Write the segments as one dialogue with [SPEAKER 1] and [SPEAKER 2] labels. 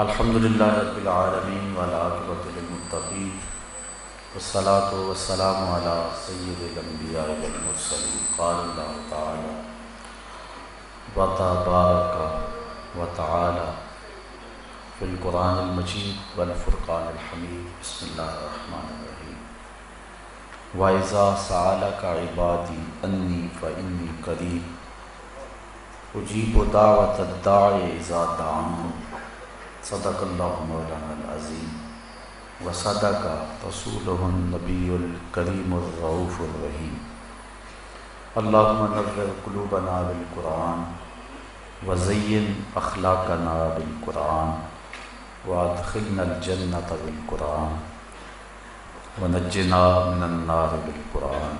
[SPEAKER 1] الحمدللہ رب العالمین والعاقبۃ للمتقین والصلاۃ والسلام علی سید الانبیاء والمرسلین قال اللہ تعالی وتبارک وتعالی فی القرآن المجید والفرقان الحمید بسم اللہ الرحمن الرحیم وَإِذَا سَأَلَكَ عِبَادِي أَنِّي فَإِنِّي قَرِيبٌ أُجِيبُ دَعْوَةَ الدَّاعِ إِذَا دَعَانِ صدق اللہ مولانا العظیم وصدق رسولہ النبی الکریم الرؤوف الرحیم اللہم نور قلوبنا بالقرآن وزین اخلاقنا بالقرآن وادخلنا الجنة بالقرآن ونجنا من النار بالقرآن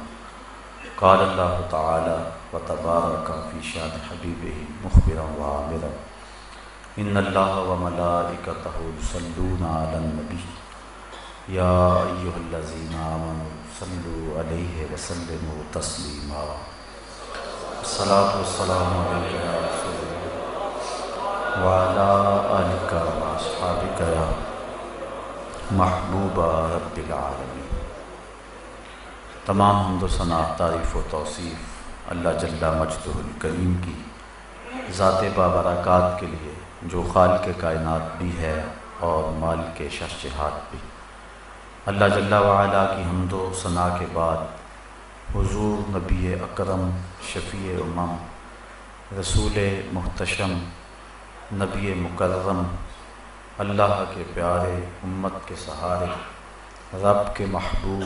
[SPEAKER 1] قال اللہ تعالی وتبارک فی شان حبیبہ مخبرا وعامرا ان اللہ وملائکتہ یصلون علی النبی یا ایہا الذین آمنوا صلوا علیہ وسلموا تسلیما الصلاۃ والسلام علیک یا رسول اللہ وعلی آلک واصحابک یا محبوب رب العالمین۔ تمام حمد و ثنا، تعریف و توصیف اللہ جل مجدہ الکریم کی ذات بابرکات کے لیے جو خالق کائنات بھی ہے اور مالک شرچہات بھی۔ اللہ جل وعلا کی حمد و ثنا کے بعد حضور نبی اکرم شفیع امم رسول محتشم نبی مکرم اللہ کے پیارے امت کے سہارے رب کے محبوب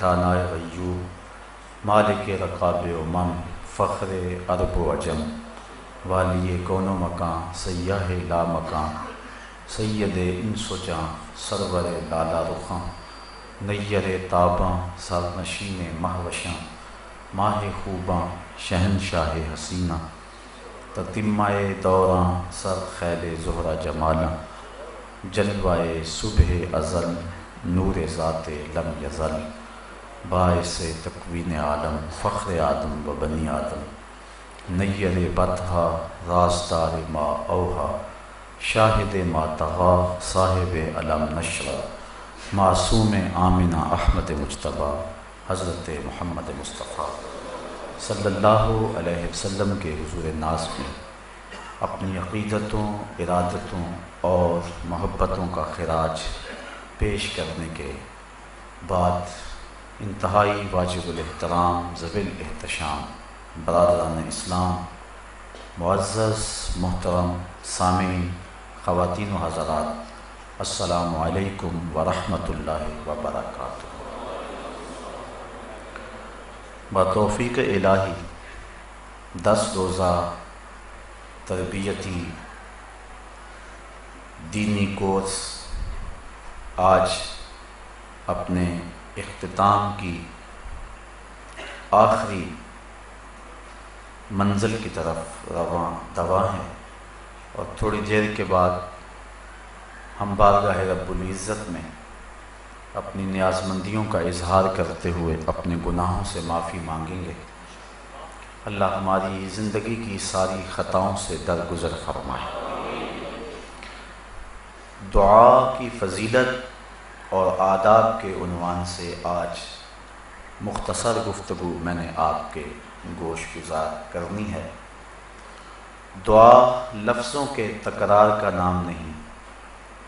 [SPEAKER 1] دانائے غیوب مالک رقاب امم فخر عرب و عجم والی کون و مکان سیاہ لا مکان سید انس و جاں سرور لالا رخاں نیر تاباں سرنشین مہوشاں ماہ خوباں شہنشاہ حسینہ تتمہ دوراں سر خیل زہرہ جمالاں جلوائے صبح ازل نور ذات لم یزل باعث تکوین عالم فخر آدم و بنی آدم نیر بطحا راستار ما اوہا شاہد ما تغا صاحب علم نشرہ معصوم آمنہ احمد مجتبیٰ حضرت محمد مصطفیٰ صلی اللہ علیہ وسلم کے حضور ناز میں اپنی عقیدتوں ارادتوں اور محبتوں کا خراج پیش کرنے کے بعد انتہائی واجب الاحترام ذوی الاحتشام برادران اسلام معزز محترم سامعین خواتین و حضرات السلام علیکم ورحمۃ اللہ وبرکاتہ۔ بتوفیق الہی 10 روزہ تربیتی دینی کورس آج اپنے اختتام کی آخری منزل کی طرف رواں ہیں اور تھوڑی دیر کے بعد ہم بارگاہ رب العزت میں اپنی نیازمندیوں کا اظہار کرتے ہوئے اپنے گناہوں سے معافی مانگیں گے۔ اللہ ہماری زندگی کی ساری خطاؤں سے درگزر فرمائے۔ دعا کی فضیلت اور آداب کے عنوان سے آج مختصر گفتگو میں نے آپ کے گوش گزار کرنی ہے۔ دعا لفظوں کے تکرار کا نام نہیں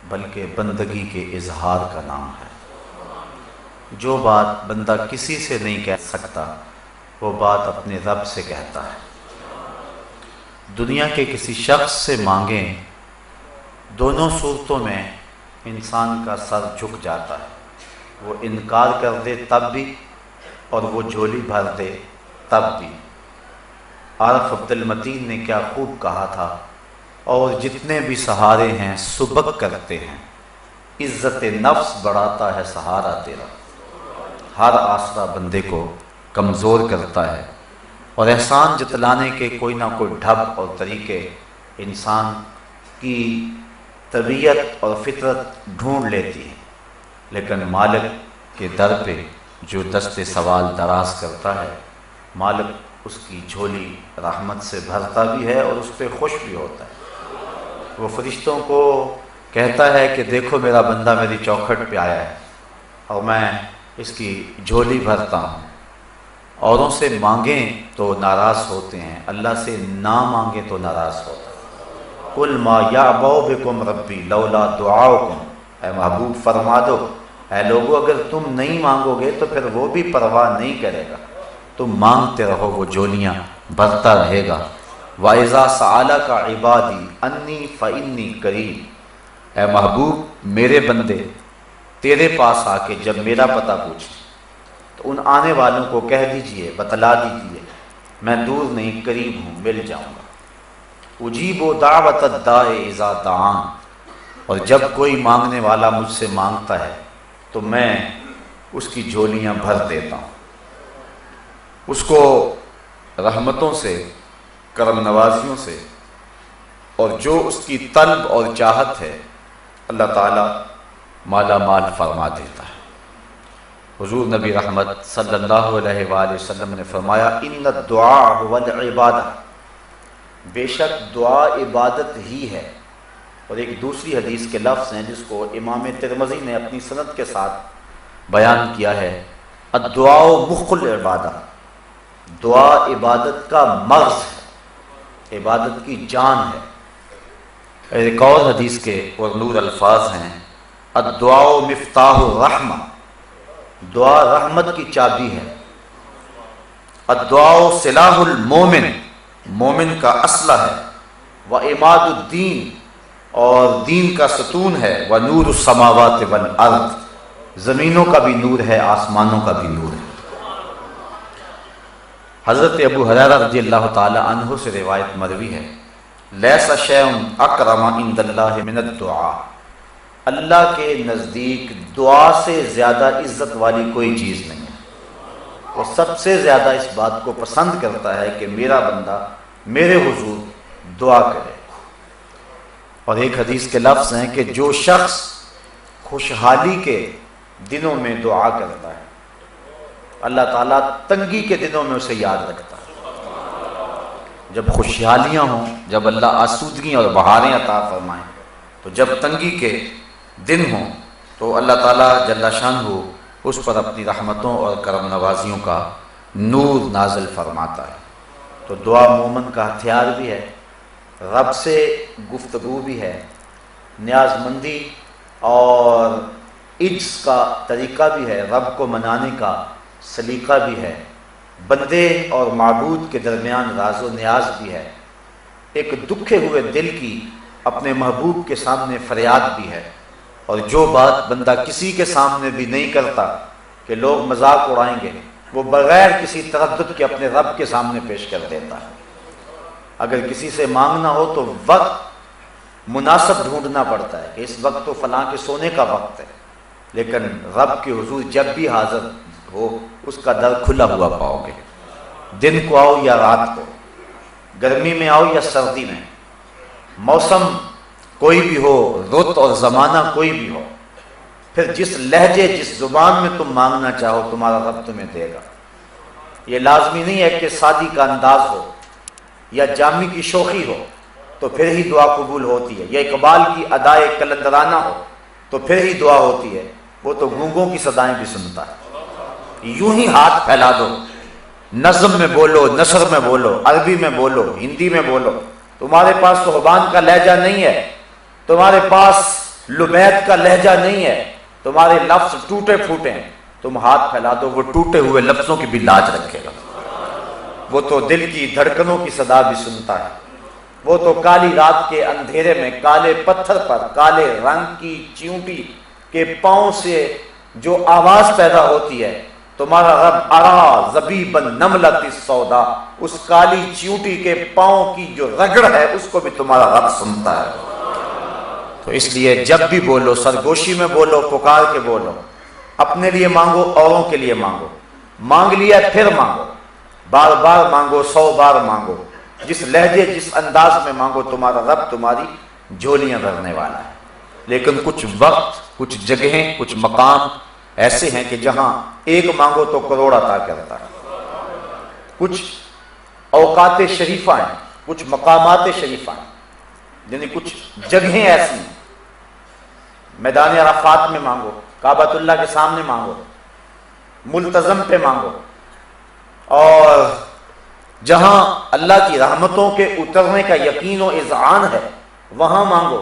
[SPEAKER 1] بلکہ بندگی کے اظہار کا نام ہے۔ جو بات بندہ کسی سے نہیں کہہ سکتا وہ بات اپنے رب سے کہتا ہے۔ دنیا کے کسی شخص سے مانگیں، دونوں صورتوں میں انسان کا سر جھک جاتا ہے۔ وہ انکار کر دے تب بھی اور وہ جھولی بھر دے تب بھی۔ عارف عبد المتین نے کیا خوب کہا تھا، اور جتنے بھی سہارے ہیں سبق کرتے ہیں، عزت نفس بڑھاتا ہے سہارا تیرا۔ ہر آسرا بندے کو کمزور کرتا ہے اور احسان جتلانے کے کوئی نہ کوئی ڈھب اور طریقے انسان کی طبیعت اور فطرت ڈھونڈ لیتی ہے، لیکن مالک کے در پہ جو دست سوال دراز کرتا ہے، مالک اس کی جھولی رحمت سے بھرتا بھی ہے اور اس پہ خوش بھی ہوتا ہے۔ وہ فرشتوں کو کہتا ہے کہ دیکھو میرا بندہ میری چوکھٹ پہ آیا ہے اور میں اس کی جھولی بھرتا ہوں. اوروں سے مانگیں تو ناراض ہوتے ہیں، اللہ سے نہ مانگیں تو ناراض ہوتے ہیں. قل ما یعبؤ بکم ربی لولا دعاؤکم، اے محبوب فرما دو اے لوگو اگر تم نہیں مانگو گے تو پھر وہ بھی پرواہ نہیں کرے گا، تم مانگتے رہو وہ جھولیاں بھرتا رہے گا. وَإِذَا سَأَلَكَ عِبَادِي أَنِّي فَإِنِّي قَرِيبٌ، اے محبوب میرے بندے تیرے پاس آ کے جب میرا پتہ پوچھیں تو ان آنے والوں کو کہہ دیجئے، بتلا دیجئے میں دور نہیں قریب ہوں، مل جاؤں گا. اجیب دعوت الداع اذا دعان، اور جب کوئی مانگنے والا مجھ سے مانگتا ہے تو میں اس کی جھولیاں بھر دیتا ہوں، اس کو رحمتوں سے، کرم نوازیوں سے، اور جو اس کی طلب اور چاہت ہے اللہ تعالیٰ مالا مال فرما دیتا ہے. حضور نبی رحمت صلی اللہ علیہ وآلہ وسلم نے فرمایا ان الدعاء هو العبادہ، بے شک دعا عبادت ہی ہے. اور ایک دوسری حدیث کے لفظ ہیں جس کو امام ترمذی نے اپنی سند کے ساتھ بیان کیا ہے، الدعاء مخ العبادہ، دعا عبادت کا مغز ہے، عبادت کی جان ہے. ایک اور حدیث کے پرنور الفاظ ہیں الدعاء مفتاح الرحمہ، دعا رحمت کی چابی ہے. الدعاء سلاح المومن، مومن کا اسلحہ ہے. وعماد الدین، اور دین کا ستون ہے. ونور السماوات والارض، زمینوں کا بھی نور ہے آسمانوں کا بھی نور ہے. حضرت ابو ہریرہ رضی اللہ تعالی عنہ سے روایت مروی ہے لیس شیء اکرم عند اللہ من الدعاء، اللہ کے نزدیک دعا سے زیادہ عزت والی کوئی چیز نہیں ہے. وہ سب سے زیادہ اس بات کو پسند کرتا ہے کہ میرا بندہ میرے حضور دعا کرے. اور ایک حدیث کے لفظ ہیں کہ جو شخص خوشحالی کے دنوں میں دعا کرتا ہے اللہ تعالیٰ تنگی کے دنوں میں اسے یاد رکھتا ہے. جب خوشحالیاں ہوں، جب اللہ آسودگی اور بہاریں عطا فرمائیں، تو جب تنگی کے دن ہوں تو اللہ تعالیٰ جل شانہ اس پر اپنی رحمتوں اور کرم نوازیوں کا نور نازل فرماتا ہے. تو دعا مومن کا ہتھیار بھی ہے، رب سے گفتگو بھی ہے، نیاز مندی اور عجز کا طریقہ بھی ہے، رب کو منانے کا سلیقہ بھی ہے، بندے اور معبود کے درمیان راز و نیاز بھی ہے، ایک دکھے ہوئے دل کی اپنے محبوب کے سامنے فریاد بھی ہے. اور جو بات بندہ کسی کے سامنے بھی نہیں کرتا کہ لوگ مذاق اڑائیں گے، وہ بغیر کسی تردد کے اپنے رب کے سامنے پیش کر دیتا ہے. اگر کسی سے مانگنا ہو تو وقت مناسب ڈھونڈنا پڑتا ہے کہ اس وقت تو فلاں کے سونے کا وقت ہے، لیکن رب کے حضور جب بھی حاضر ہو اس کا در کھلا ہوا پاؤ گے. دن کو آؤ یا رات کو، گرمی میں آؤ یا سردی میں، موسم کوئی بھی ہو، رت اور زمانہ کوئی بھی ہو، پھر جس لہجے جس زبان میں تم مانگنا چاہو تمہارا رب تمہیں دے گا. یہ لازمی نہیں ہے کہ شادی کا انداز ہو یا جامی کی شوخی ہو تو پھر ہی دعا قبول ہوتی ہے، یا اقبال کی ادائے کلندرانہ ہو تو پھر ہی دعا ہوتی ہے. وہ تو گونگوں کی صدائیں بھی سنتا ہے. یوں ہی ہاتھ پھیلا دو، نظم میں بولو، نثر میں بولو، عربی میں بولو، ہندی میں بولو. تمہارے پاس تو حبان کا لہجہ نہیں ہے، تمہارے پاس لبید کا لہجہ نہیں ہے، تمہارے لفظ ٹوٹے پھوٹے ہیں. تم ہاتھ پھیلا دو، وہ ٹوٹے ہوئے لفظوں کی بھی لاج رکھے گا. وہ تو دل کی دھڑکنوں کی صدا بھی سنتا ہے. وہ تو کالی رات کے اندھیرے میں کالے پتھر پر کالے رنگ کی چیونٹی کے پاؤں سے جو آواز پیدا ہوتی ہے، تمہارا رب ارا زبیب النملۃ السودا، اس کالی چیونٹی کے پاؤں کی جو رگڑ ہے اس کو بھی تمہارا رب سنتا ہے. تو اس لیے جب بھی بولو سرگوشی میں بولو، پکار کے بولو، اپنے لیے مانگو، اوروں کے لیے مانگو. مانگ لیا پھر مانگو، بار بار مانگو، 100 بار مانگو. جس لہجے جس انداز میں مانگو تمہارا رب تمہاری جھولیاں بھرنے والا ہے. لیکن کچھ وقت، کچھ جگہیں، کچھ مقام ایسے ہیں کہ جہاں ایک مانگو تو کروڑ عطا کرتا ہے. کچھ اوقات شریفہ ہیں، کچھ مقامات شریفہ ہیں، یعنی کچھ جگہیں ایسی ہیں
[SPEAKER 2] میدان عرفات میں مانگو، کعبۃ اللہ کے سامنے مانگو، ملتزم پہ مانگو، اور جہاں اللہ کی رحمتوں کے اترنے کا یقین و اذعان ہے وہاں مانگو،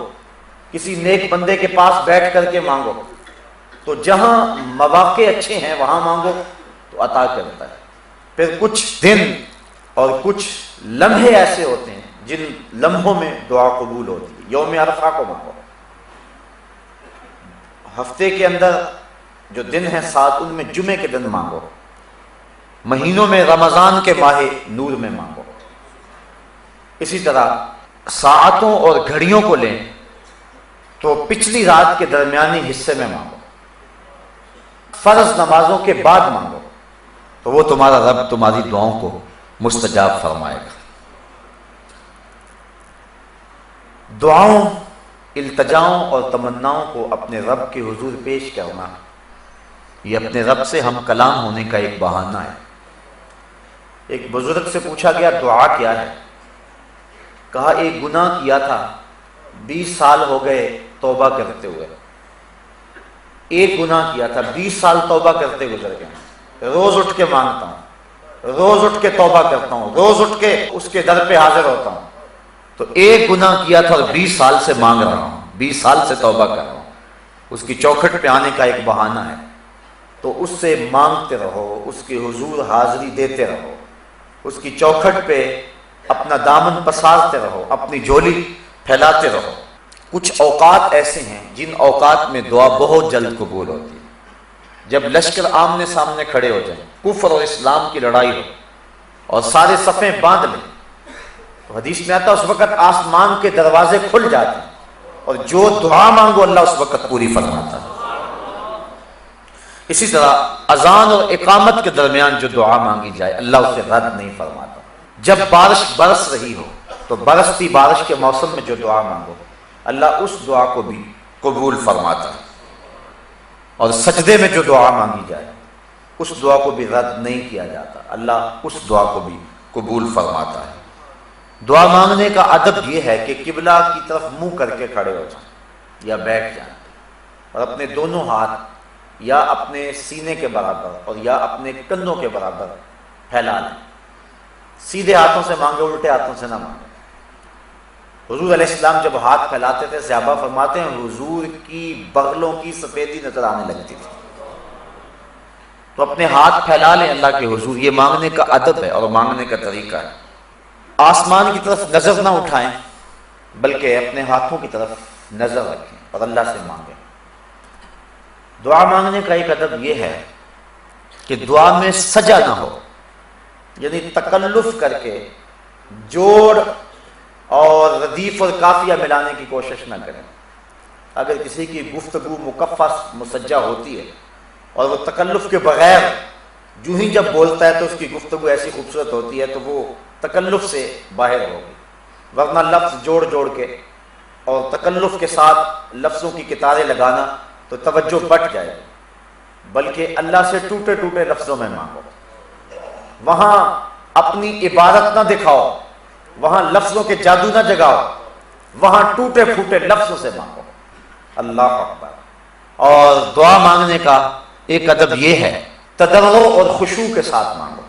[SPEAKER 2] کسی نیک بندے کے پاس بیٹھ کر کے مانگو، تو جہاں مواقع اچھے ہیں وہاں مانگو تو عطا کرتا ہے۔ پھر کچھ دن اور کچھ لمحے ایسے ہوتے ہیں جن لمحوں میں دعا قبول ہوتی ہے۔ یوم عرفہ کو مانگو، ہفتے کے اندر جو دن ہیں 7 ان میں جمعے کے دن مانگو، مہینوں میں رمضان کے ماہ نور میں مانگو۔ اسی طرح ساعتوں اور گھڑیوں کو لیں تو پچھلی رات کے درمیانی حصے میں مانگو، فرض نمازوں کے بعد مانگو تو وہ تمہارا رب تمہاری دعاؤں کو مستجاب فرمائے گا۔ دعاؤں، التجاؤں اور تمناؤں کو اپنے رب کے حضور پیش کرنا یہ اپنے رب سے ہم کلام ہونے کا ایک بہانہ ہے۔ ایک بزرگ سے پوچھا گیا دعا کیا ہے؟ کہا ایک گناہ کیا تھا 20 سال ہو گئے توبہ کرتے ہوئے، ایک گناہ کیا تھا 20 سال توبہ کرتے گزر گئے، روز اٹھ کے مانگتا ہوں، روز اٹھ کے توبہ کرتا ہوں، روز اٹھ کے اس کے در پہ حاضر ہوتا ہوں، تو ایک گناہ کیا تھا اور 20 سال سے مانگ رہا ہوں، 20 سال سے توبہ کر رہا ہوں۔ اس کی چوکھٹ پہ آنے کا ایک بہانہ ہے، تو اس سے مانگتے رہو، اس کے حضور حاضری دیتے رہو، اس کی چوکھٹ پہ اپنا دامن پسارتے رہو، اپنی جھولی پھیلاتے رہو۔ کچھ اوقات ایسے ہیں جن اوقات میں دعا بہت جلد قبول ہوتی ہے۔ جب لشکر آمنے سامنے کھڑے ہو جائیں، کفر اور اسلام کی لڑائی ہو اور سارے صفیں باندھ لیں، تو حدیث میں آتا ہے اس وقت آسمان کے دروازے کھل جاتے ہیں اور جو دعا مانگو اللہ اس وقت پوری فرماتا ہے۔ اسی طرح اذان اور اقامت کے درمیان جو دعا مانگی جائے اللہ اسے رد نہیں فرماتا۔ جب بارش برس رہی ہو تو برستی بارش کے موسم میں جو دعا مانگو اللہ اس دعا کو بھی قبول فرماتا ہے، اور سجدے میں جو دعا مانگی جائے اس دعا کو بھی رد نہیں کیا جاتا، اللہ اس دعا کو بھی قبول فرماتا ہے۔ دعا مانگنے کا ادب یہ ہے کہ قبلہ کی طرف منہ کر کے کھڑے ہو جائیں یا بیٹھ جائیں، اور اپنے دونوں ہاتھ یا اپنے سینے کے برابر اور یا اپنے کندھوں کے برابر پھیلا لیں۔ سیدھے ہاتھوں سے مانگے، الٹے ہاتھوں سے نہ مانگے۔ حضور علیہ السلام جب ہاتھ پھیلاتے تھے صحابہ فرماتے ہیں حضور کی بغلوں کی سفیدی نظر آنے لگتی تھی۔ تو اپنے ہاتھ پھیلا لیں اللہ کے حضور، یہ مانگنے کا ادب ہے اور مانگنے کا طریقہ ہے۔ آسمان کی طرف نظر نہ اٹھائیں بلکہ اپنے ہاتھوں کی طرف نظر رکھیں اور اللہ سے مانگیں۔ دعا مانگنے کا ایک ادب یہ ہے کہ دعا میں سجا نہ ہو، یعنی تکلف کر کے جوڑ اور ردیف اور قافیہ ملانے کی کوشش نہ کریں۔ اگر کسی کی گفتگو مکفّہ مسجع ہوتی ہے اور وہ تکلف کے بغیر جو ہی جب بولتا ہے تو اس کی گفتگو ایسی خوبصورت ہوتی ہے تو وہ تکلف سے باہر ہوگی، ورنہ لفظ جوڑ جوڑ کے اور تکلف کے ساتھ لفظوں کی کتاریں لگانا تو توجہ بٹ جائے گی، بلکہ اللہ سے ٹوٹے ٹوٹے لفظوں میں مانگو، وہاں اپنی عبادت نہ دکھاؤ، وہاں لفظوں کے جادو نہ جگاؤ، وہاں ٹوٹے پھوٹے لفظوں سے مانگو۔ اللہ اکبر۔ اور دعا مانگنے کا ایک ادب یہ ہے تضرع اور خشوع کے ساتھ مانگو،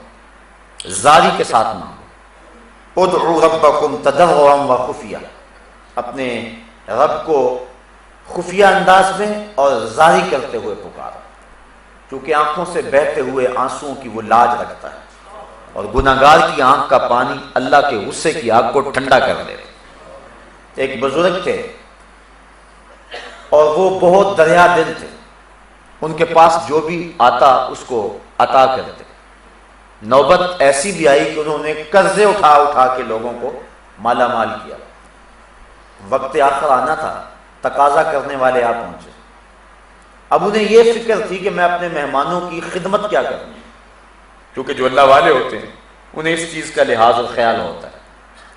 [SPEAKER 2] زاری کے ساتھ مانگو۔ ادعوا ربکم تضرعا وخفیہ، اپنے رب کو خفیہ انداز میں اور زاری کرتے ہوئے پکارو، کیونکہ آنکھوں سے بہتے ہوئے آنسوؤں کی وہ لاج رکھتا ہے، اور گناہگار کی آنکھ کا پانی اللہ کے غصے کی آگ کو ٹھنڈا کر دیتا۔ ایک بزرگ تھے اور وہ بہت دریا دل تھے، ان کے پاس جو بھی آتا اس کو عطا کرتے۔ نوبت ایسی بھی آئی کہ انہوں نے قرضے اٹھا اٹھا کے لوگوں کو مالا مال کیا۔ وقت آخر آنا تھا، تقاضا کرنے والے آ پہنچے۔ اب انہیں یہ فکر تھی کہ میں اپنے مہمانوں کی خدمت کیا کروں، کیونکہ جو اللہ والے ہوتے ہیں انہیں اس چیز کا لحاظ اور خیال ہوتا ہے۔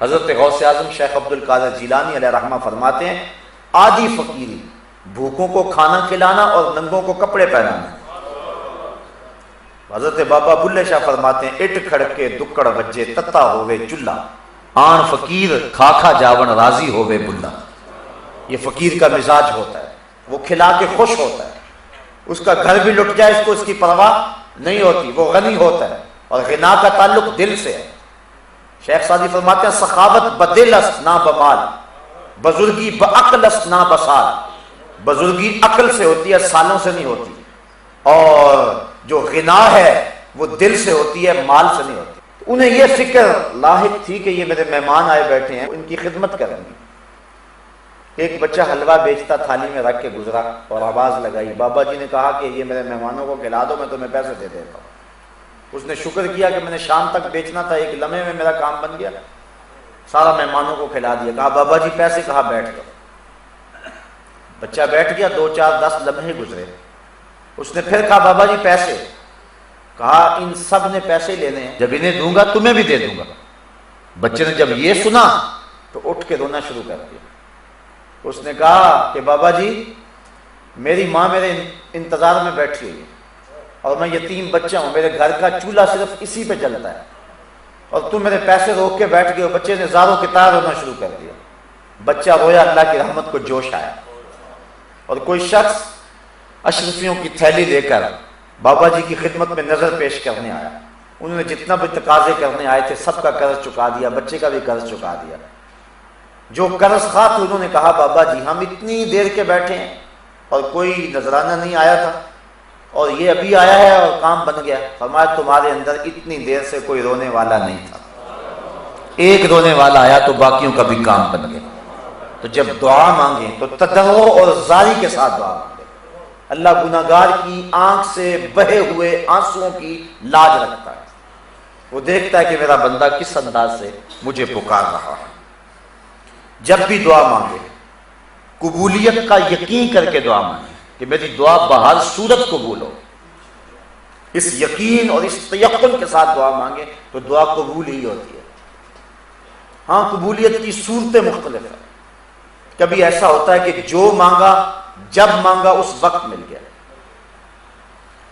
[SPEAKER 2] حضرت غوث اعظم شیخ عبد القادر جیلانی علیہ رحمہ فرماتے ہیں آدھی فقیری بھوکوں کو کھانا کھلانا اور ننگوں کو کپڑے پہنانا۔ حضرت بابا بلے شاہ فرماتے ہیں اٹ کھڑکے دکڑ بجے تتا ہوئے چلہ، آن فقیر کھا کھا جاون راضی ہوئے بلا۔ یہ فقیر کا مزاج ہوتا ہے، وہ کھلا کے خوش ہوتا ہے، اس کا گھر بھی لٹ جائے اس کو اس کی پرواہ نہیں ہوتی، وہ غنی ہوتا ہے، اور غنا کا تعلق دل سے ہے۔ شیخ سعدی فرماتے ہیں سخاوت بدل است نہ بمال، بزرگی بعقل است نہ بسال، بزرگی عقل سے ہوتی ہے، سالوں سے نہیں ہوتی، اور جو غنا ہے وہ دل سے ہوتی ہے، مال سے نہیں ہوتی۔ انہیں یہ فکر لاحق تھی کہ یہ میرے مہمان آئے بیٹھے ہیں، ان کی خدمت کریں گے۔ ایک بچہ حلوہ بیچتا تھالی میں رکھ کے گزرا اور آواز لگائی، بابا جی نے کہا کہ یہ میرے مہمانوں کو کھلا دو، میں تمہیں پیسے دے دیتا ہوں۔ اس نے شکر کیا کہ میں نے شام تک بیچنا تھا، ایک لمحے میں میرا کام بن گیا، سارا مہمانوں کو کھلا دیا۔ کہا بابا جی پیسے، کہا بیٹھ جاؤ۔ بچہ بیٹھ گیا، 2 4 10 لمحے گزرے، اس نے پھر کہا بابا جی پیسے، کہا ان سب نے پیسے لینے ہیں، جب انہیں دوں گا تمہیں بھی دے دوں گا۔ بچے نے جب یہ سنا تو اٹھ کے رونا شروع کر دیا۔ اس نے کہا کہ بابا جی میری ماں میرے انتظار میں بیٹھی ہوئی ہے، اور میں یتیم بچہ ہوں، میرے گھر کا چولہا صرف اسی پہ جلتا ہے، اور تم میرے پیسے روک کے بیٹھ گئے ہو۔ بچے نے زاروں کی طرح رونا شروع کر دیا۔ بچہ رویا، اللہ کی رحمت کو جوش آیا، اور کوئی شخص اشرفیوں کی تھیلی لے کر بابا جی کی خدمت میں نظر پیش کرنے آیا۔ انہوں نے جتنا بھی تقاضے کرنے آئے تھے سب کا قرض چکا دیا، بچے کا بھی قرض چکا دیا۔ جو قرض خواہ تھے انہوں نے کہا بابا جی ہم اتنی دیر کے بیٹھے ہیں اور کوئی نذرانہ نہیں آیا تھا، اور یہ ابھی آیا ہے اور کام بن گیا۔ فرمایا تمہارے اندر اتنی دیر سے کوئی رونے والا نہیں تھا، ایک رونے والا آیا تو باقیوں کا بھی کام بن گیا۔ تو جب دعا مانگیں تو تضرع اور زاری کے ساتھ دعا مانگیں۔ اللہ گناہگار کی آنکھ سے بہے ہوئے آنسوؤں کی لاج رکھتا ہے، وہ دیکھتا ہے کہ میرا بندہ کس انداز سے مجھے پکار رہا ہے۔ جب بھی دعا مانگے قبولیت کا یقین کر کے دعا مانگے کہ میری دعا بہر صورت قبول ہو، اس یقین اور اس تیقن کے ساتھ دعا مانگے تو دعا قبول ہی ہوتی ہے۔ ہاں قبولیت کی صورتیں مختلف ہیں، کبھی ایسا ہوتا ہے کہ جو مانگا جب مانگا اس وقت مل گیا،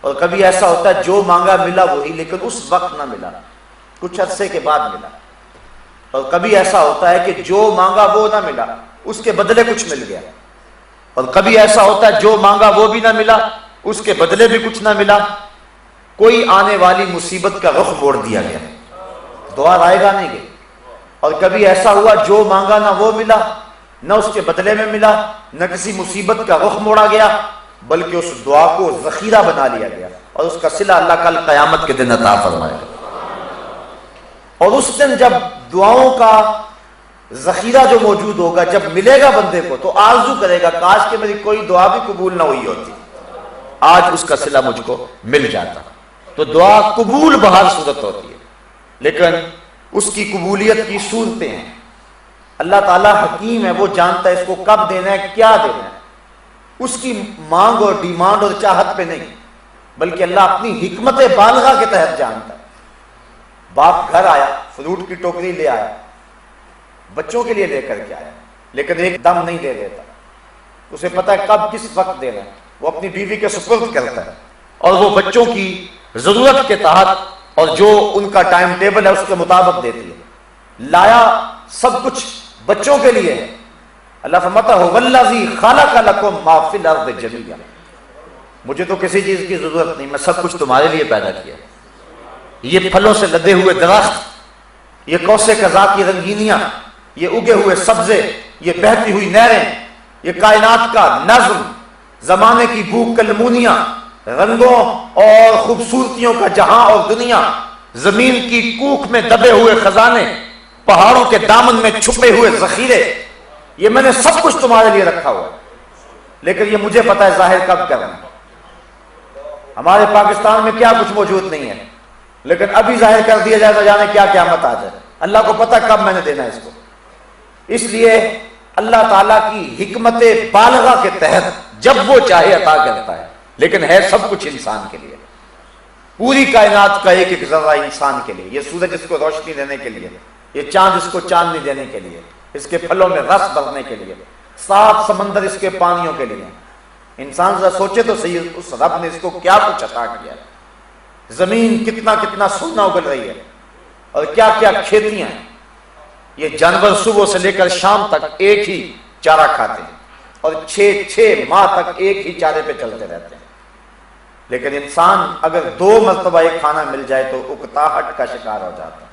[SPEAKER 2] اور کبھی ایسا ہوتا ہے جو مانگا ملا وہی لیکن اس وقت نہ ملا، کچھ عرصے کے بعد ملا، اور کبھی ایسا ہوتا ہے کہ جو مانگا وہ نہ ملا، اس کے بدلے کچھ مل گیا، اور کبھی ایسا ہوتا ہے جو مانگا وہ بھی نہ ملا، اس کے بدلے بھی کچھ نہ ملا، کوئی آنے والی مصیبت کا رخ موڑ دیا گیا، دعا رائے گا نہیں گئی۔ اور کبھی ایسا ہوا جو مانگا نہ وہ ملا، نہ اس کے بدلے میں ملا، نہ کسی مصیبت کا رخ موڑا گیا، بلکہ اس دعا کو ذخیرہ بنا لیا گیا، اور اس کا صلہ اللہ کل قیامت کے دن عطا فرمائے گا۔ اور اس دن جب دعاؤں کا ذخیرہ جو موجود ہوگا، جب ملے گا بندے کو تو آرزو کرے گا کاش کہ میری کوئی دعا بھی قبول نہ ہوئی ہوتی، آج اس کا صلہ مجھ کو مل جاتا۔ تو دعا قبول بہر صورت ہوتی ہے، لیکن اس کی قبولیت کی صورتیں ہیں۔ اللہ تعالیٰ حکیم ہے، وہ جانتا ہے اس کو کب دینا ہے، کیا دینا ہے، اس کی مانگ اور ڈیمانڈ اور چاہت پہ نہیں، بلکہ اللہ اپنی حکمت بالغہ کے تحت جانتا ہے۔ باپ گھر آیا، فروٹ کی ٹوکری لے آیا، بچوں کے لیے لے کر کے آیا، لیکن ایک دم نہیں دے دیتا، اسے پتا ہے کب کس وقت دینا ہے، وہ اپنی بیوی کے سپرد کرتا ہے، اور وہ بچوں کی ضرورت کے تحت اور جو ان کا ٹائم ٹیبل ہے اس کے مطابق دیتی ہے۔ لایا سب کچھ بچوں کے لیے ہے۔ اللہ فرماتا ہے والذی خلق لکم ما فی الارض جمیعا، مجھے تو کسی چیز کی ضرورت نہیں، میں سب کچھ تمہارے لیے پیدا کیا۔ یہ پھلوں سے لدے ہوئے درخت، یہ کوثے قضاء کی رنگینیاں، یہ اگے ہوئے سبزے، یہ بہتی ہوئی نہریں، یہ کائنات کا نظم، زمانے کی بھوک کلمونیاں، رنگوں اور خوبصورتیوں کا جہاں اور دنیا، زمین کی کوکھ میں دبے ہوئے خزانے، پہاڑوں کے دامن میں چھپے ہوئے ذخیرے، یہ میں نے سب کچھ تمہارے لیے رکھا ہوا ہے، لیکن یہ مجھے پتا ہے ظاہر کب کرنا ہے۔ ہمارے پاکستان میں کیا کچھ موجود نہیں ہے، لیکن ابھی ظاہر کر دیا جائے تو جانے کیا قیامت آ جائے۔ اللہ کو پتا کب میں نے دینا ہے اس کو۔ اس لیے اللہ تعالیٰ کی حکمت بالغہ کے تحت جب وہ چاہے عطا کرتا ہے، لیکن ہے سب کچھ انسان کے لیے۔ پوری کائنات کا ایک ایک ذرہ انسان کے لیے، یہ سورج اس کو روشنی دینے کے لیے، یہ چاند اس کو چاندنی دینے کے لیے، اس کے پھلوں میں رس بھرنے کے لیے، 7 سمندر اس کے پانیوں کے لیے۔ انسان ذرا سوچے تو صحیح، اس رب نے اس کو کیا کچھ عطا کیا ہے۔ زمین کتنا کتنا سونا اگل رہی ہے، اور کیا کیا کھیتیاں ہیں۔ یہ جانور صبح سے لے کر شام تک ایک ہی چارہ کھاتے ہیں، اور 6 ماہ تک ایک ہی چارے پہ چلتے رہتے ہیں. لیکن انسان اگر 2 مرتبہ ایک کھانا مل جائے تو اکتاہٹ کا شکار ہو جاتا ہے.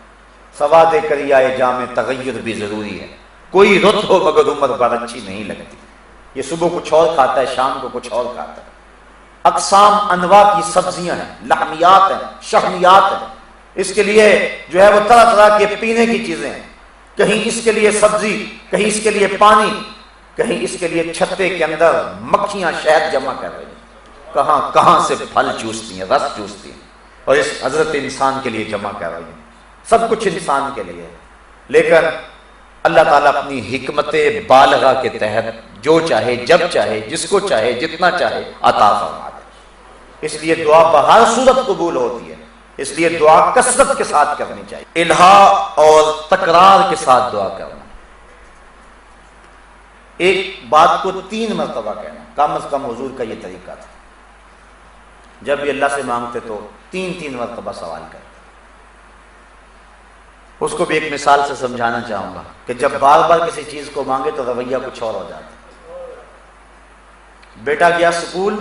[SPEAKER 2] سواد کریائے جام تغیر بھی ضروری ہے. کوئی رت ہو مگر عمر بھر اچھی نہیں لگتی. یہ صبح کچھ اور کھاتا ہے، شام کو کچھ اور کھاتا ہے. اقسام انواع کی سبزیاں ہیں، لحمیات ہیں، شحمیات ہیں. اس کے لیے جو ہے وہ طرح طرح کے پینے کی چیزیں ہیں. کہیں اس کے لیے سبزی، کہیں اس کے لیے پانی، کہیں اس کے لیے چھتے کے اندر مکھیاں شہد جمع کر رہی ہیں، کہاں کہاں سے پھل چوستی ہیں، رس چوستی ہیں، اور اس حضرت انسان کے لیے جمع کر رہی ہیں. سب کچھ انسان کے لیے. لیکن اللہ تعالیٰ اپنی حکمت بالغہ کے تحت جو چاہے، جب چاہے، جس کو چاہے، جتنا چاہے عطا فرما دے. اس لیے دعا بہر صورت قبول ہوتی ہے. اس لیے دعا کثرت کے ساتھ کرنی چاہیے، الہا اور تکرار کے ساتھ دعا کرنا. ایک بات کو 3 مرتبہ کہنا، کم از کم حضور کا یہ طریقہ تھا. جب بھی اللہ سے مانگتے تو 3 مرتبہ سوال کرتے. اس کو بھی ایک مثال سے سمجھانا چاہوں گا کہ جب بار بار کسی چیز کو مانگے تو رویہ کچھ اور ہو جاتا. بیٹا گیا سکول،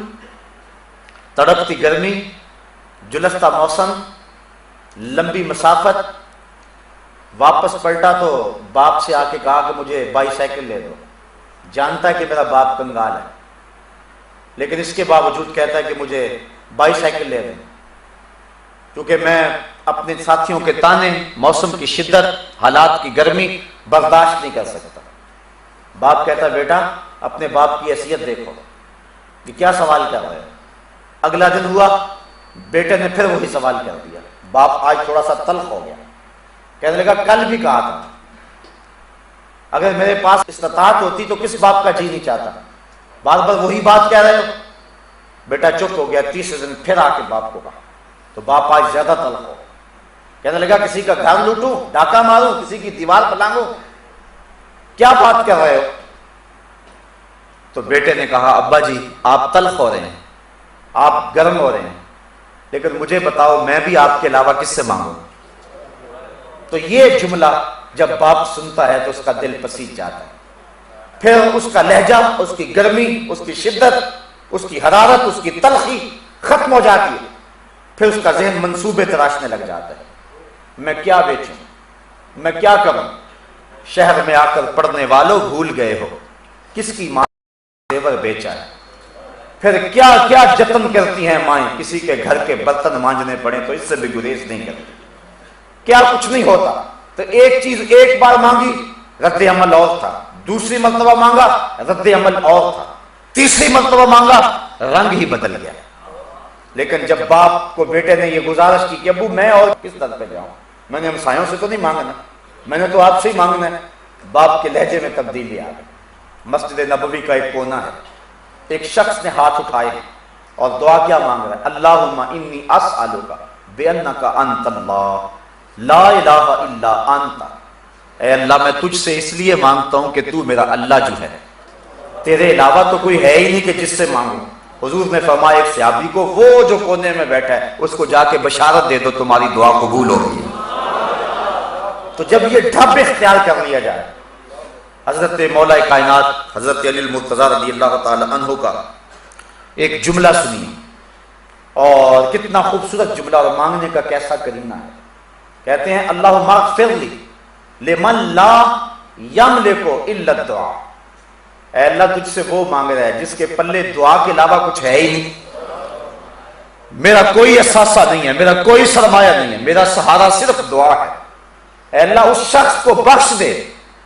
[SPEAKER 2] تڑپتی گرمی، جلستا موسم، لمبی مسافت، واپس پلٹا تو باپ سے آ کے کہا کہ مجھے بائی سائیکل لے دو. جانتا ہے کہ میرا باپ کنگال ہے، لیکن اس کے باوجود کہتا ہے کہ مجھے بائی سائیکل لے دو، کیونکہ میں اپنے ساتھیوں کے تانے، موسم کی شدت، حالات کی گرمی برداشت نہیں کر سکتا. باپ کہتا ہے بیٹا اپنے باپ کی حیثیت دیکھو، یہ کیا سوال کر رہے ہیں. اگلا دن ہوا، بیٹے نے پھر وہی سوال کر دیا. باپ آج تھوڑا سا تلخ ہو گیا، کہنے لگا کل بھی کہا تھا، اگر میرے پاس استطاعت ہوتی تو کس باپ کا جی نہیں چاہتا، بار بار وہی بات کہہ رہے ہو. بیٹا چپ ہو گیا. 30 دن پھر آ کے باپ کو کہا تو باپ آج زیادہ تلخ ہو، کہنے لگا کسی کا گھر لوٹوں، ڈاکہ ماروں، کسی کی دیوار پلانگوں، کیا بات کر رہے ہو. تو بیٹے نے کہا ابا جی آپ تلخ ہو رہے ہیں، آپ گرم ہو رہے ہیں، لیکن مجھے بتاؤ میں بھی آپ کے علاوہ کس سے مانگوں. تو یہ جملہ جب باپ سنتا ہے تو اس کا دل پسیج جاتا ہے. پھر اس کا لہجہ، اس کی گرمی، اس کی شدت، اس کی حرارت، اس کی تلخی ختم ہو جاتی ہے. پھر اس کا ذہن منصوبے تراشنے لگ جاتا ہے، میں کیا بیچوں، میں کیا کروں. شہر میں آ کر پڑھنے والوں بھول گئے ہو کس کی ماں زیور بیچا ہے. پھر کیا کیا جتن کرتی ہیں مائیں، کسی کے گھر کے برتن مانجنے پڑے تو اس سے بھی گریز نہیں کرتی. کیا کچھ نہیں ہوتا. تو ایک چیز ایک بار مانگی، رد عمل اور تھا. دوسری مرتبہ مانگا، رد عمل اور تھا. تیسری مرتبہ مانگا، رنگ ہی بدل گیا. لیکن جب باپ کو بیٹے نے یہ گزارش کی کہ ابو میں اور کس طرح پہ جاؤں، میں نے ہمسایوں سے تو نہیں مانگنا، میں نے تو آپ سے ہی مانگنا ہے. باپ کے لہجے میں تبدیلی آ گئی. مسجد نبوی کا ایک کونا ہے، ایک شخص نے ہاتھ اٹھائے اور دعا کیا مانگ رہا ہے، اللہم انی اسألک بانک انت اللہ لا الہ الا انت. اے اللہ میں تجھ سے اس لیے مانگتا ہوں کہ تو میرا اللہ جو ہے، تیرے علاوہ تو کوئی ہے ہی نہیں کہ جس سے مانگوں. حضور نے فرمایا ایک صحابی کو، وہ جو کونے میں بیٹھا ہے اس کو جا کے بشارت دے دو تمہاری دعا قبول ہو گئی. تو جب یہ ڈھب اختیار کر لیا جائے، حضرت مولا کائنات حضرت علی المرتضیٰ رضی اللہ تعالی عنہ کا ایک جملہ سنیے، اور کتنا خوبصورت جملہ اور مانگنے کا کیسا کرینہ ہے. کہتے ہیں اللہم اغفر لی لمن لا یملک الا الدعاء. اے اللہ تجھ سے وہ مانگ رہا ہے جس کے پلے دعا کے علاوہ کچھ ہے ہی نہیں. میرا کوئی اثاثہ نہیں ہے، میرا کوئی سرمایہ نہیں ہے، میرا سہارا صرف دعا ہے. اے اللہ اس شخص کو بخش دے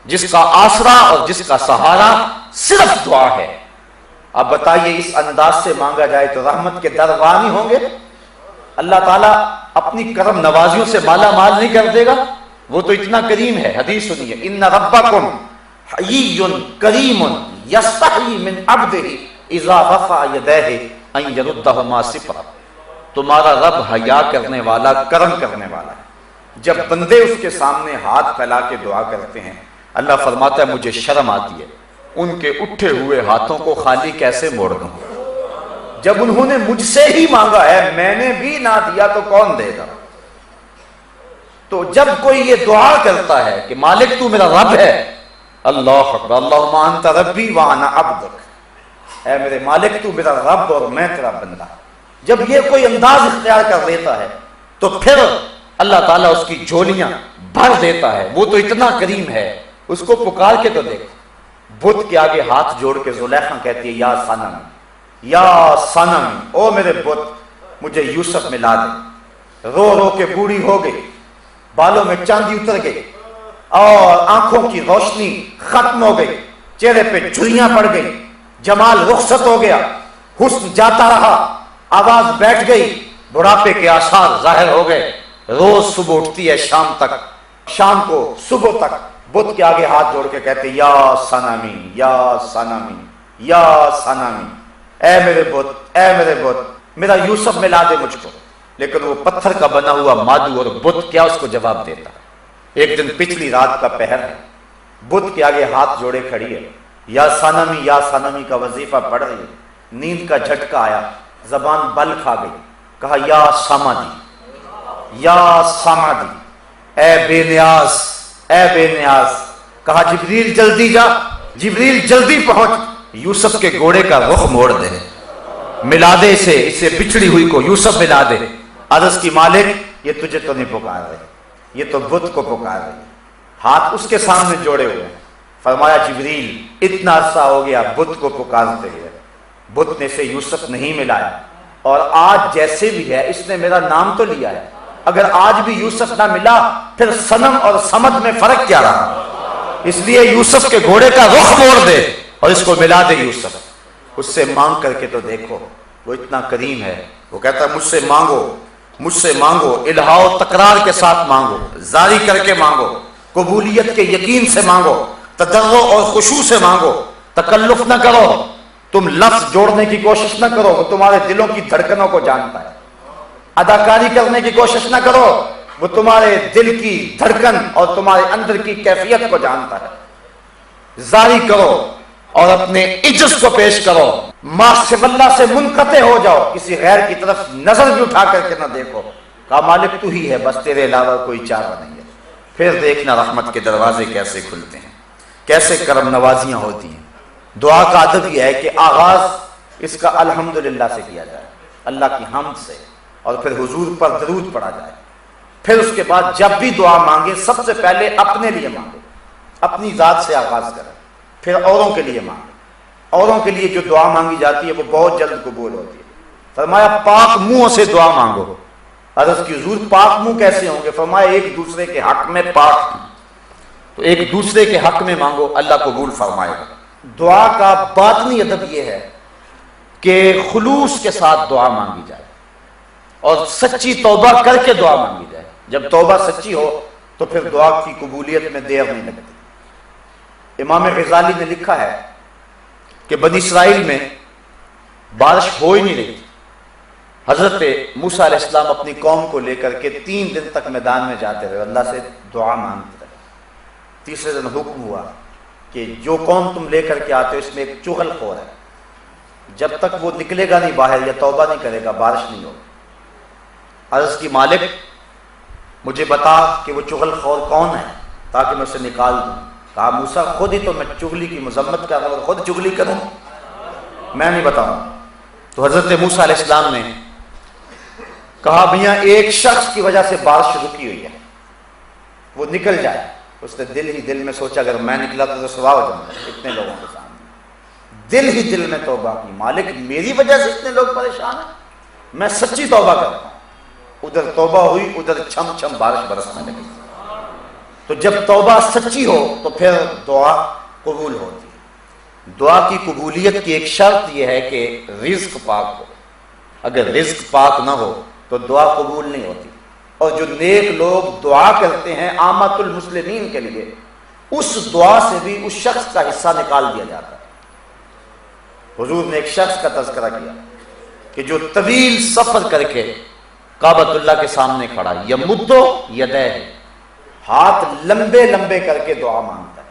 [SPEAKER 2] جس کا آسرا اور جس کا سہارا صرف دعا ہے. اب بتائیے اس انداز سے مانگا جائے تو رحمت کے دروازے نہیں ہوں گے؟ اللہ تعالیٰ اپنی کرم نوازیوں سے مالا مال نہیں کر دے گا؟ وہ تو اتنا کریم ہے. حدیث سنیے، ان ربکم حیی کریم یستحیی من عبدہ اذا رفع یدیہ ان یردہما صفرا. تمہارا رب حیا کرنے والا، کرم کرنے والا ہے. جب بندے اس کے سامنے ہاتھ پھیلا کے دعا کرتے ہیں، اللہ فرماتا ہے مجھے شرم آتی ہے ان کے اٹھے ہوئے ہاتھوں کو خالی کیسے موڑ دوں. جب انہوں نے مجھ سے ہی مانگا ہے، میں نے بھی نہ دیا تو کون دے گا. تو جب کوئی یہ دعا کرتا ہے کہ مالک تو میرا رب ہے، اللہ اکبر، اللہم انت ربی وانا عبدک، اے میرے مالک تو میرا رب اور میں تیرا بندہ. جب یہ کوئی انداز اختیار کر لیتا ہے تو پھر اللہ تعالیٰ اس کی جھولیاں بھر دیتا ہے. وہ تو اتنا کریم ہے, اس کو پکار کے تو دیکھو. بت کے آگے ہاتھ جوڑ کے زلیخا کہتی ہے یا صنم, یا صنم, او میرے بت مجھے یوسف ملا دے. رو رو کے بوڑھی ہو گئی, بالوں میں چاندی اتر گئی اور آنکھوں کی روشنی ختم ہو گئی, چہرے پہ جھریاں پڑ گئی, جمال رخصت ہو گیا, حسن جاتا رہا, آواز بیٹھ گئی, بڑھاپے کے آثار ظاہر ہو گئے. روز صبح اٹھتی ہے شام تک, شام کو صبح تک بت کے آگے ہاتھ جوڑ کے کہتے یا صنمی, یا صنمی, یا صنمی, اے میرے بت, اے میرے بت, میرا یوسف ملا دے مجھ کو. لیکن وہ پتھر کا بنا ہوا مادو اور بت کیا اس کو جواب دیتا. ایک دن پچھلی رات کا پہر ہے, بت کے آگے ہاتھ جوڑے کھڑی ہے, یا صنمی, یا صنمی کا وظیفہ پڑھ رہی ہے. نیند کا جھٹکا آیا, زبان بل کھا گئی, کہا یا سمادی, یا سمادی, اے بے نیاز, اے بے نیاز. کہا جبریل جلدی جا, جبریل جلدی پہنچ, یوسف کے گھوڑے کا رخ موڑ دے, ملا دے اسے بچھڑی ہوئی کو یوسف ملا دے. عرض کی مالک یہ تجھے تو نہیں پکار رہے, یہ تو بت کو پکار رہے. ہاتھ اس کے سامنے جوڑے ہوئے ہیں. فرمایا جبریل اتنا عرصہ ہو گیا بت کو پکارتے ہوئے, بت نے سے یوسف نہیں ملایا, اور آج جیسے بھی ہے اس نے میرا نام تو لیا ہے. اگر آج بھی یوسف نہ ملا پھر صنم اور صمد میں فرق کیا رہا؟ اس لیے یوسف کے گھوڑے کا رخ موڑ دے اور اس کو ملا دے یوسف. اس سے مانگ کر کے تو دیکھو, وہ اتنا کریم ہے. وہ کہتا ہے مجھ سے مانگو, مجھ سے مانگو, الہا و تکرار کے ساتھ مانگو, زاری کر کے مانگو, قبولیت کے یقین سے مانگو, تضرع اور خشوع سے مانگو, تکلف نہ کرو. تم لفظ جوڑنے کی کوشش نہ کرو, وہ تمہارے دلوں کی دھڑکنوں کو جانتا ہے. اداکاری کرنے کی کوشش نہ کرو, وہ تمہارے دل کی دھڑکن اور تمہارے اندر کی کیفیت کو جانتا ہے. زاری کرو اور اپنے عجز کو پیش کرو, ما سوی اللہ سے منقطع ہو جاؤ, کسی غیر کی طرف نظر بھی اٹھا کر کے نہ دیکھو. کہا مالک تو ہی ہے, بس تیرے علاوہ کوئی چارہ نہیں ہے. پھر دیکھنا رحمت کے دروازے کیسے کھلتے ہیں, کیسے کرم نوازیاں ہوتی ہیں. دعا کا ادب یہ ہے کہ آغاز اس کا الحمدللہ سے کیا جائے, اللہ کی حمد سے, اور پھر حضور پر درود پڑھا جائے. پھر اس کے بعد جب بھی دعا مانگے سب سے پہلے اپنے لیے مانگے, اپنی ذات سے آغاز کریں, پھر اوروں کے لیے مانگے. اوروں کے لیے جو دعا مانگی جاتی ہے وہ بہت جلد قبول ہوتی ہے. فرمایا پاک منہوں سے دعا مانگو. عرض کی حضور پاک منہ کیسے ہوں گے؟ فرمایا ایک دوسرے کے حق میں پاک, تو ایک دوسرے کے حق میں مانگو, اللہ قبول فرمائے گا. دعا کا باطنی ادب یہ ہے کہ خلوص کے ساتھ دعا مانگی جائے اور سچی توبہ کر کے دعا مانگی جائے. جب توبہ سچی ہو تو پھر دعا کی قبولیت میں دیر نہیں لگتی. امام غزالی نے لکھا ہے کہ بنی اسرائیل میں بارش ہو ہی نہیں رہی تھی. حضرت موسیٰ علیہ السلام اپنی قوم کو لے کر کے 3 دن تک میدان میں جاتے رہے, اللہ سے دعا مانگتے رہے. تیسرے دن حکم ہوا کہ جو قوم تم لے کر کے آتے ہو اس میں ایک چغل خور ہے, جب تک وہ نکلے گا نہیں باہر یا توبہ نہیں کرے گا بارش نہیں ہوگی. عرض کی مالک مجھے بتا کہ وہ چغل خور کون ہے تاکہ میں اسے نکال دوں. کہا موسیٰ خود ہی تو میں چغلی کی مذمت کر رہا ہوں, خود چغلی کروں, میں نہیں بتاؤں. تو حضرت موسیٰ علیہ السلام نے کہا بھیا ایک شخص کی وجہ سے بارش رکی ہوئی ہے, وہ نکل جائے. اس نے دل ہی دل میں سوچا اگر میں نکلا تو سوا ہو جاؤں گا اتنے لوگوں کے سامنے. دل ہی دل میں توبہ کی, مالک میری وجہ سے اتنے لوگ پریشان ہیں, میں سچی توبہ کرتا ہوں. ادھر توبہ ہوئی, ادھر چھم چھم بارش برسنے لگی. تو جب توبہ سچی ہو تو پھر دعا قبول ہوتی ہے. دعا کی قبولیت کی ایک شرط یہ ہے کہ رزق پاک ہو. اگر رزق پاک نہ ہو تو دعا قبول نہیں ہوتی. اور جو نیک لوگ دعا کرتے ہیں عامت المسلمین کے لیے, اس دعا سے بھی اس شخص کا حصہ نکال دیا جاتا ہے. حضور نے ایک شخص کا تذکرہ کیا کہ جو طویل سفر کر کے کعبۃ اللہ کے سامنے کھڑا, یمدو یدیہ, ہاتھ لمبے لمبے کر کے دعا مانگتا ہے.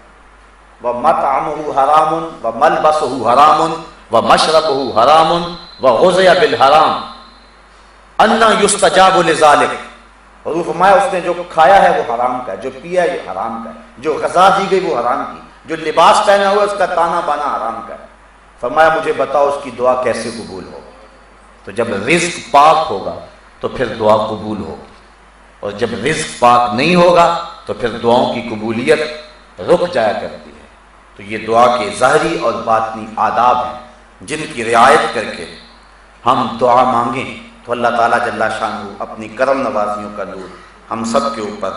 [SPEAKER 2] وَمَطْعَمُهُ حَرَامٌ وَمَلْبَسُهُ حَرَامٌ وَمَشْرَبُهُ حَرَامٌ وَغُذِيَ بِالْحَرَامِ أَنَّا يُسْتَجَابُ لِذَلِكَ. حضور فرمایا اس نے جو کھایا ہے وہ حرام کا ہے, جو پیا ہے حرام کا ہے, جو غذا دی گئی وہ حرام کی, جو لباس پہنا ہوا اس کا تانا بانا حرام کا ہے. فرمایا مجھے بتاؤ اس کی دعا کیسے قبول ہو؟ تو جب رزق پاک ہوگا تو پھر دعا قبول ہوگی، اور جب رزق پاک نہیں ہوگا تو پھر دعاؤں کی قبولیت رک جایا کرتی ہے۔ تو یہ دعا کے ظاہری اور باطنی آداب ہیں جن کی رعایت کر کے ہم دعا مانگیں تو اللہ تعالیٰ جل شانہ اپنی کرم نوازیوں کا نور ہم سب کے اوپر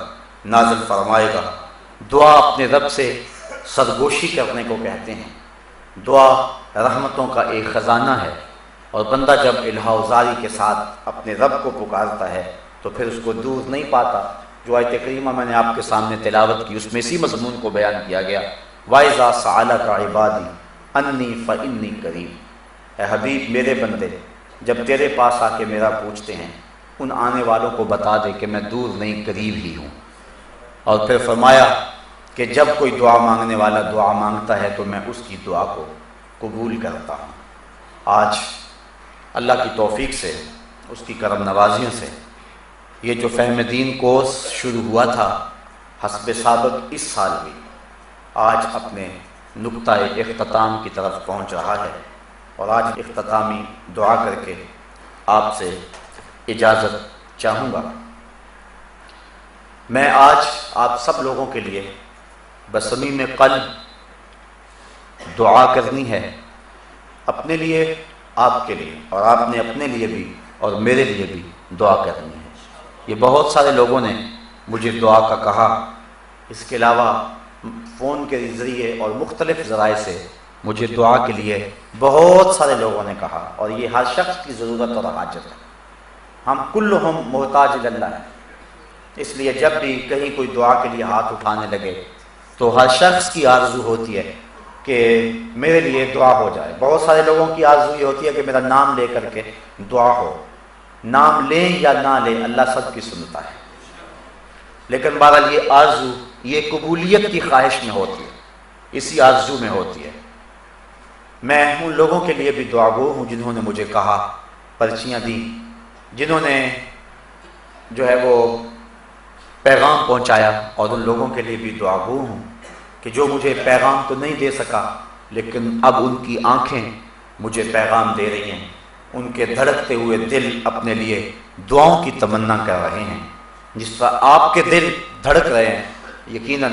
[SPEAKER 2] نازل فرمائے گا۔ دعا اپنے رب سے سرگوشی کرنے کو کہتے ہیں۔ دعا رحمتوں کا ایک خزانہ ہے، اور بندہ جب الہا و زاری کے ساتھ اپنے رب کو پکارتا ہے تو پھر اس کو دور نہیں پاتا۔ جو آیت کریمہ میں نے آپ کے سامنے تلاوت کی، اس میں اسی مضمون کو بیان کیا گیا، وَإِذَا سَأَلَكَ عِبَادِي أَنِّي فَإِنِّي قَرِيبٌ۔ اے حبیب میرے بندے جب تیرے پاس آ کے میرا پوچھتے ہیں، ان آنے والوں کو بتا دے کہ میں دور نہیں قریب ہی ہوں۔ اور پھر فرمایا کہ جب کوئی دعا مانگنے والا دعا مانگتا ہے تو میں اس کی دعا کو قبول کرتا ہوں۔ آج اللہ کی توفیق سے، اس کی کرم نوازیوں سے، یہ جو فہم دین کورس شروع ہوا تھا حسب سابق اس سال بھی آج اپنے نقطہ اختتام کی طرف پہنچ رہا ہے، اور آج اختتامی دعا کر کے آپ سے اجازت چاہوں گا۔ میں آج آپ سب لوگوں کے لیے بصمیم قلب دعا کرنی ہے، اپنے لیے، آپ کے لیے، اور آپ نے اپنے لیے بھی اور میرے لیے بھی دعا کرنی ہے۔ یہ بہت سارے لوگوں نے مجھے دعا کا کہا، اس کے علاوہ فون کے ذریعے اور مختلف ذرائع سے مجھے دعا کے لیے بہت سارے لوگوں نے کہا، اور یہ ہر شخص کی ضرورت اور حاجت ہے۔ ہم کلہم محتاج اللہ ہیں، اس لیے جب بھی کہیں کوئی دعا کے لیے ہاتھ اٹھانے لگے تو ہر شخص کی آرزو ہوتی ہے کہ میرے لیے دعا ہو جائے۔ بہت سارے لوگوں کی آرزو یہ ہوتی ہے کہ میرا نام لے کر کے دعا ہو۔ نام لیں یا نہ لیں اللہ سب کی سنتا ہے، لیکن بہرحال یہ آرزو یہ قبولیت کی خواہش میں ہوتی ہے، اسی آرزو میں ہوتی ہے۔ میں ان لوگوں کے لیے بھی دعا گو ہوں جنہوں نے مجھے کہا، پرچیاں دیں، جنہوں نے جو ہے وہ پیغام پہنچایا، اور ان لوگوں کے لیے بھی دعا گو ہوں کہ جو مجھے پیغام تو نہیں دے سکا لیکن اب ان کی آنکھیں مجھے پیغام دے رہی ہیں، ان کے دھڑکتے ہوئے دل اپنے لیے دعاؤں کی تمنا کر رہے ہیں۔ جس طرح آپ کے دل دھڑک رہے ہیں، یقیناً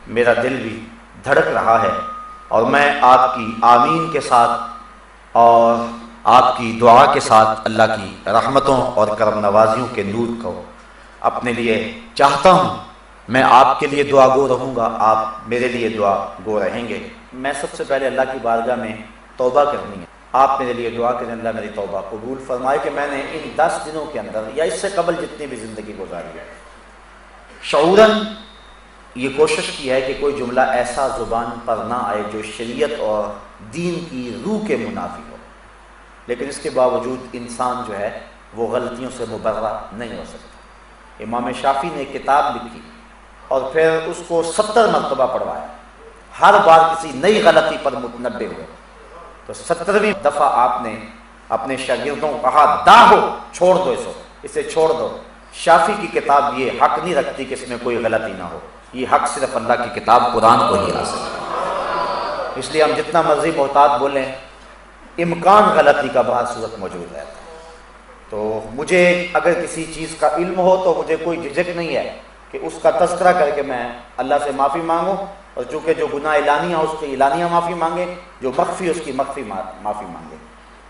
[SPEAKER 2] میرا دل بھی دھڑک رہا ہے، اور میں آپ کی آمین کے ساتھ اور آپ کی دعا کے ساتھ اللہ کی رحمتوں اور کرم نوازیوں کے نور کو اپنے لیے چاہتا ہوں۔ میں آپ کے لیے دعا گو رہوں گا، آپ میرے لیے دعا گو رہیں گے۔ میں سب سے پہلے اللہ کی بارگاہ میں توبہ کرنی ہے، آپ میرے لیے دعا کریں اللہ میری توبہ قبول فرمائے کہ میں نے ان 10 دنوں کے اندر یا اس سے قبل جتنی بھی زندگی گزاری ہے، شعوراً یہ کوشش کی ہے کہ کوئی جملہ ایسا زبان پر نہ آئے جو شریعت اور دین کی روح کے منافی ہو، لیکن اس کے باوجود انسان جو ہے وہ غلطیوں سے مبرہ نہیں ہو سکتا۔ امام شافعی نے ایک کتاب لکھی اور پھر اس کو 70 مرتبہ پڑھوایا، ہر بار کسی نئی غلطی پر متنبہ ہوئے، تو 70ویں دفعہ آپ نے اپنے شاگردوں کو کہا داہو، چھوڑ دو اسے چھوڑ دو۔ شافعی کی کتاب یہ حق نہیں رکھتی کہ اس میں کوئی غلطی نہ ہو، یہ حق صرف اللہ کی کتاب قرآن کو ہی حاصل ہے۔ اس لیے ہم جتنا مرضی محتاط بولیں، امکان غلطی کا بہت صورت موجود ہے۔ تو مجھے اگر کسی چیز کا علم ہو تو مجھے کوئی جھجک نہیں ہے کہ اس کا تذکرہ کر کے میں اللہ سے معافی مانگوں، اور چونکہ جو گناہ اعلانیہ ہو اس کی اعلانیہ معافی مانگے، جو مخفی اس کی مخفی معافی مانگے۔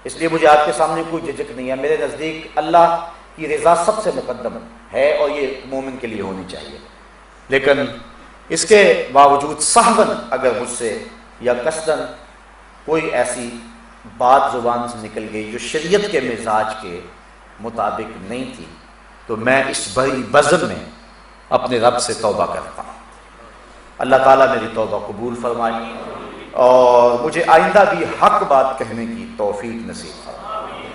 [SPEAKER 2] اس لیے مجھے آپ کے سامنے کوئی جھجک نہیں ہے۔ میرے نزدیک اللہ کی رضا سب سے مقدم ہے، اور یہ مومن کے لیے ہونی چاہیے، لیکن اس کے باوجود سہواً اگر مجھ سے یا قصداً کوئی ایسی بات زبان سے نکل گئی جو شریعت کے مزاج کے مطابق نہیں تھی، تو میں اس بڑی بزم میں اپنے رب سے توبہ کرتا ہوں۔ اللہ تعالیٰ میری توبہ قبول فرمائے اور مجھے آئندہ بھی حق بات کہنے کی توفیق نصیب فرمائے۔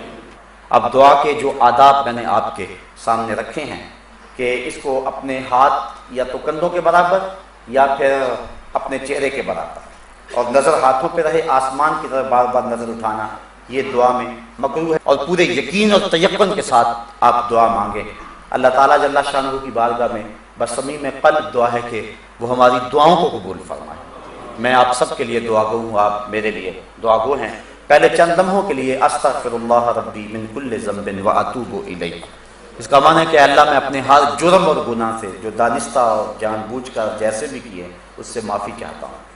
[SPEAKER 2] اب دعا کے جو آداب میں نے آپ کے سامنے رکھے ہیں کہ اس کو اپنے ہاتھ یا تو کندھوں کے برابر یا پھر اپنے چہرے کے برابر، اور نظر ہاتھوں پہ رہے، آسمان کی طرف بار بار نظر اٹھانا یہ دعا میں مکروہ ہے، اور پورے یقین اور تیقن کے ساتھ آپ دعا مانگیں۔ اللہ تعالیٰ جل شانہ کی بارگاہ میں بصمیم قلب دعا ہے کہ وہ ہماری دعاؤں کو قبول فرمائے۔ میں آپ سب کے لیے دعا گو ہوں، آپ میرے لیے دعا گو ہیں۔ پہلے چند لمحوں کے لیے استغفر اللہ ربی من کل ذنب واتوب الیہ، اس کا معنی ہے کہ اللہ میں اپنے ہر جرم اور گناہ سے جو دانستہ اور جان بوجھ کر جیسے بھی کیے اس سے معافی چاہتا ہوں۔